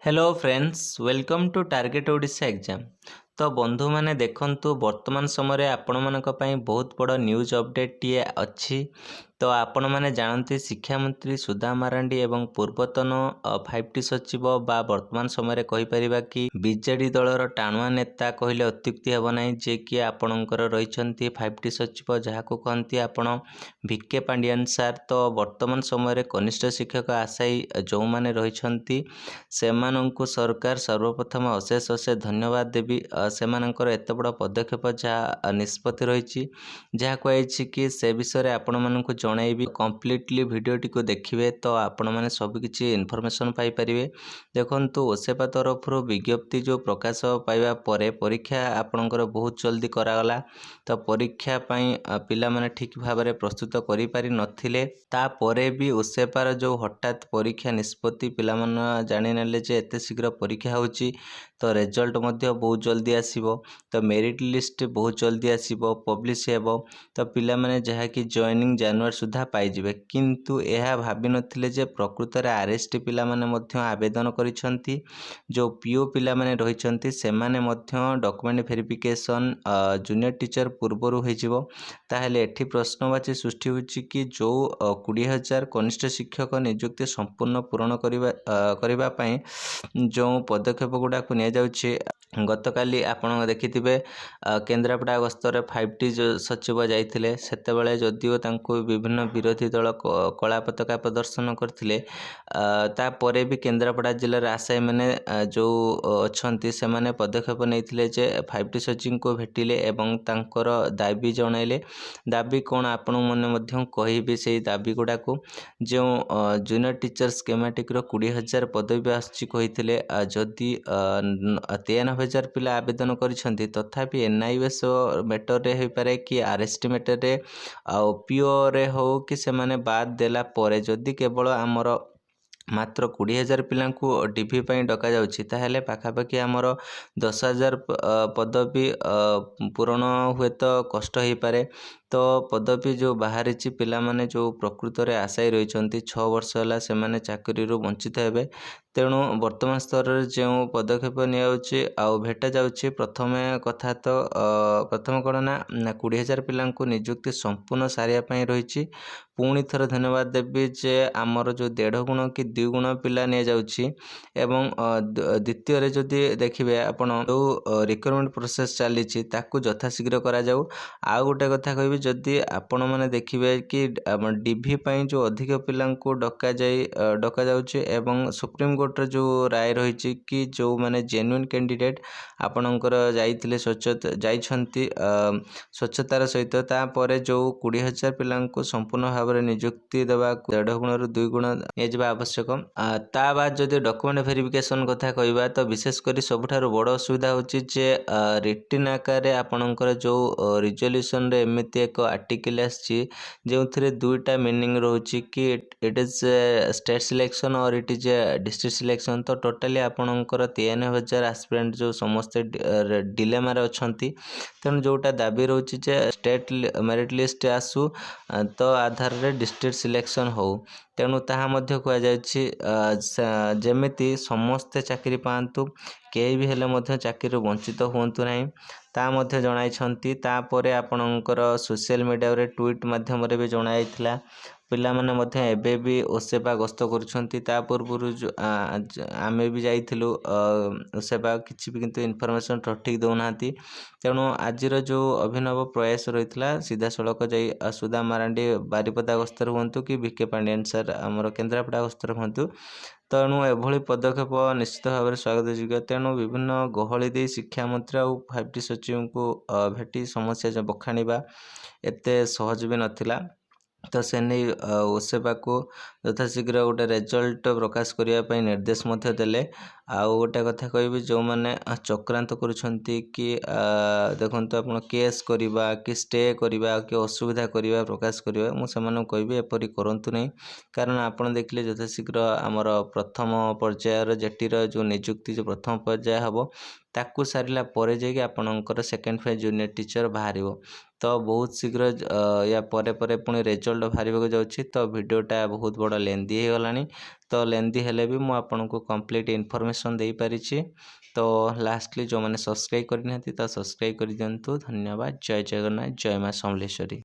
Hello friends welcome to target Odisha exam. तो बंधु माने देखंतु वर्तमान समय आपण मानक पई बहुत बड़ न्यूज अपडेट टीए अच्छी। तो आपण माने जानते शिक्षा मंत्री सुधा मारांडी एवं पूर्वतन 5T सचिव बा वर्तमान समय कहि परिबा कि बीजेडी दलर टाणुआ नेता कहले अत्युक्ति हेब नै जे कि आपणकर रहिछंती 5T सचिव जहाको कहंती आपण भिके पांडियन सार। तो वर्तमान समय कनिष्ठ शिक्षक आशायी जो माने रहिछंती सेमानंकु सरकार सर्वप्रथम अशेष अशेष धन्यवाद देवी। सेमानंकर एत बड़ पदक्षेप जहाँ निष्पत्ति रही जहाँ कही कि से विषय आपण मानक जनइबी कम्प्लीटली भिडियोटी को देखिए तो आपण मैंने सबकि इनफर्मेशन पाइपर। देखु ओसेपा तरफ विज्ञप्ति जो प्रकाश पाइबा परे परीक्षा आपणकर बहुत जल्दी करागला। तो परीक्षा पिला माने ठीक भाव में प्रस्तुत करि पारि नथिले तापरे भी ओसेपार जो हठात परीक्षा निष्पत्ति पिला मन जानि नेले जे एते शीघ्र परीक्षा होची। तो रिजल्ट मध्य बहुत जल्दी आसीबो। तो मेरिट लिस्ट बहुत जल्दी आसीबो पब्लिश हेबो। तो पिला माने जहा कि जॉइनिंग जनवरी सुधा पाइजिबे किंतु यह भाबी नथिले जे प्रकृत रे आरएसटी पिला माने मध्य आवेदन करिसंती। जो पीओ पिला माने रहिसंती सेमाने मध्य डॉक्यूमेंट वेरिफिकेशन जूनियर टीचर पूर्वरु होइजिबो। ताहेले एठी प्रश्नवाची सृष्टि होची कि जो 20,000 कनिष्ठ शिक्षक नियुक्ति संपूर्ण पूर्ण करिबा पई जो पदक्षेप गुडा को निया जाउछि। गतकाली आपण देखिथिबे केन्द्रापड़ा गस्तर 5T जो सचिव जाइथिले सेतेबेले जदिओ तांको विभिन्न विरोधी दल कला पताका प्रदर्शन करथिले तापरे भी केन्द्रापड़ा जिल्लार आशायी माने जो अछंती से माने पदक्षेप नैथिले जे 5T सचिव को भेटिले एवं तांकर दाबी जणाइले। दाबी कोन आपण मने मध्यम कहिबे सेही दाबी गुडा को जो जूनियर टीचर स्कीमेटिक रो 20,000 पदवी आछि कहिथिले जदि 93,000 पिला आवेदन करिसंती तथापि एनआईएस मैटर रे होई पारे कि आरएसटी मैटर रे पीओ रे हो कि से माने बाद देला परे जदि केवल आमर मात्र 20,000 पिला डीभी डका जाउछि ताहेले पाखापाखि आमर 10,000 पदवी पूरण हुए तो कष्ट हो पारे। तो पदवी जो बाहरी पिला माने जो प्रकृत रे आशायी रहिछंती 6 वर्ष होला से माने चाकरी रो वंचित हेबे। तेणु वर्तमान स्तर रे जो पदक्षेप नियाउछि आउ भेटा जाउछि प्रथमे कथा तो प्रथम कोन ना 20,000 पिला नियुक्ति संपूर्ण सारिया पई रहिछि। पुणी थर धन्यवाद देवी जे आमर जो 1.5 गुण कि 2 गुण पिला निया जाउछि। एवं द्वितीय रे जदि देखिबे आपण जो रिक्रुटमेंट प्रोसेस चलीछि ताकू यथाशीघ्र करा जाऊ। आ गोटे कथा कहबी जदि आपण माने देखिबे कि डीभी पई जो अधिक पिला डका जाउछि एवं सुप्रीम कोर्ट रे जो राय रहिछि कि जो माने जेन्युइन कैंडिडेट आपणकर जाइथिले जाइछंती स्वच्छतार सहित तापरे जो 20,000 पिला संपूर्ण भाव में नियुक्ति देवा 1.5 गुण रु 2 गुण निया आवश्यक। ता बाद जदि डॉक्यूमेंट वेरिफिकेशन कथा कहबा तो विशेषकर सबुठार बड़ असुविधा होची जे रिटिन आकार आपणकर जो रिजोल्यूशन रे एमिति एक आर्टिकल आछि जो थरे दुईटा मीनिंग रहउची कि इट इज स्टेट सिलेक्शन और इट इज डिस्ट्रिक्ट सिलेक्शन। तो टोटाली आपणकर 93,000 एस्पिरेंट जो समस्त डिलेमा रे अछंती। तेणु जोटा दाबी रहउची जे स्टेट मेरिट लिस्ट आसु तो आधार रे डिस्ट्रिक्ट सिलेक्शन हो। तेणु ताहा मध्य कह जायछि जेमिति समस्त चाकरी पांतु केही भी हेले मध्य चाकरी वंचित होंतु नाही ता मध्य जणाइछंती। तापरे आपणकर सोशल मीडिया रे ट्वीट माध्यम रे भी जणाइथिला। पिला माने मध्य एबे भी ओसेपा गस्त करूछंती ता पूर्वरु आमे भी जाइथिलु ओसेपा किछि भी किंतु इन्फॉर्मेशन ठीक दउनाती। तेणु आजिर जो अभिनव प्रयास रहितला सीधा सड़क जाई सुधा मारांडी बारिपदा गस्तर हुंतु कि भिके पांडियन सर आमर केन्द्रापड़ा गस्तर हुंतु। तेणु एभली पदक्षेप निश्चित भाव में स्वागत योग्य। तेणु विभिन्न गहली दे शिक्षा मंत्री और 5T सचिव को भेटी समस्या बखाणीबा एते सहज भी नथिला। तो से नहीं ओसेपा को यथाशीघ्र गोटे रिजल्ट प्रकाश करने निर्देश देले। आउ गोटे कथा कहबी जो मैंने चक्रांत करुछंती कि देखंतु आपण केस करिबा कि स्टे करिबा कि असुविधा करिबा प्रकाश करिबा मु सेमानक कहबी एपरि करंतु नहीं। कारण आपण देखले यथाशीघ्र आमर प्रथम पर्यायर जेटीर जो नियुक्ति जो प्रथम पर्याय हबो ताकू सारिला परे जाइए आपणकर सेकेंड फेज जूनियर टीचर बाहर। तो बहुत शीघ्र या परे परे पुणी रिजल्ट बाहर जाऊँगी। तो वीडियोटा बहुत बड़ लेंदी हो गलानी। तो लेंदी हेले भी मुझे आपन को कंप्लीट इनफॉरमेशन दे पारी। तो लास्टली जो मैंने सब्सक्राइब करनी तो सब्सक्राइब कर दिंतु। धन्यवाद। जय जगन्नाथ, जय माँ समलेश्वरी।